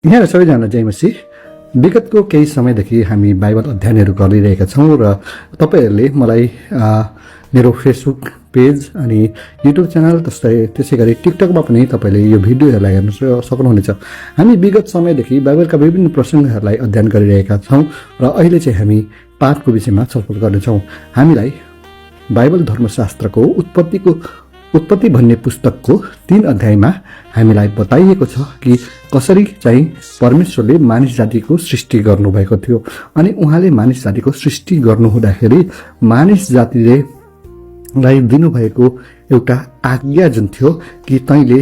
यहाँ सबैजना जय मसीह। विगतको केही समयदेखि हामी बाइबल अध्ययनहरू गरिरहेका छौँ र तपाईहरूले मलाई मेरो फेसबुक पेज अनि युट्युब च्यानल त्यसै गरी टिकटकमा पनि तपाईँले यो भिडियोहरूलाई हेर्न सक्नुहुनेछ। हामी विगत समयदेखि बाइबलका विभिन्न प्रसङ्गहरूलाई अध्ययन गरिरहेका छौँ र अहिले चाहिँ हामी पापको विषयमा छलफल गर्नेछौँ। हामीलाई बाइबल धर्मशास्त्रको उत्पत्ति भन्ने पुस्तकको 3 अध्यायमा हामीलाई बताइएको छ कि कसरी चाहिँ परमेश्वरले मानिस जातिको सृष्टि गर्नुभएको थियो अनि उहाँले मानिस जातिको सृष्टि गर्नुहुँदाखेरि मानिस जातिले लाई दिनुभएको एउटा आज्ञा जुन थियो कि तैँले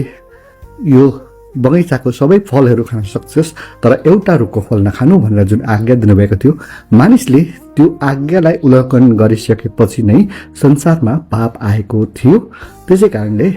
यो बगैँचाको सबै फलहरू खान सक्छस् तर एउटा रुखको फल नखानु भनेर जुन आज्ञा दिनुभएको थियो, मानिसले त्यो आज्ञालाई उल्लङ्घन गरिसकेपछि नै संसारमा पाप आएको थियो। त्यसै कारणले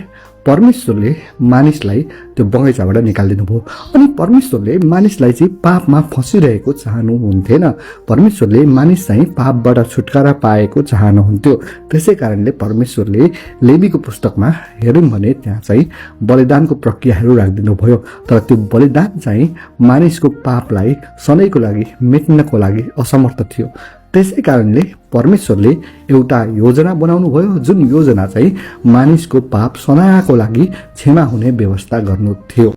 परमेश्वरले मानिसलाई त्यो बगैँचाबाट निकालिदिनु भयो अनि परमेश्वरले मानिसलाई चाहिँ पापमा फसिरहेको चाहनुहुन्थेन। परमेश्वरले मानिस चाहिँ पापबाट छुटकारा पाएको चाहनुहुन्थ्यो। त्यसै कारणले परमेश्वरले लेवीको पुस्तकमा हेर्यौँ भने त्यहाँ चाहिँ बलिदानको प्रक्रियाहरू राखिदिनु भयो। तर त्यो बलिदान चाहिँ मानिसको पापलाई सधैँको लागि मेट्नको लागि असमर्थ थियो। त्यसै कारणले परमेश्वरले एउटा योजना बनाउनु भयो जुन योजना चाहिँ मानिसको पाप सदाको लागि क्षमा हुने व्यवस्था गर्नु थियो।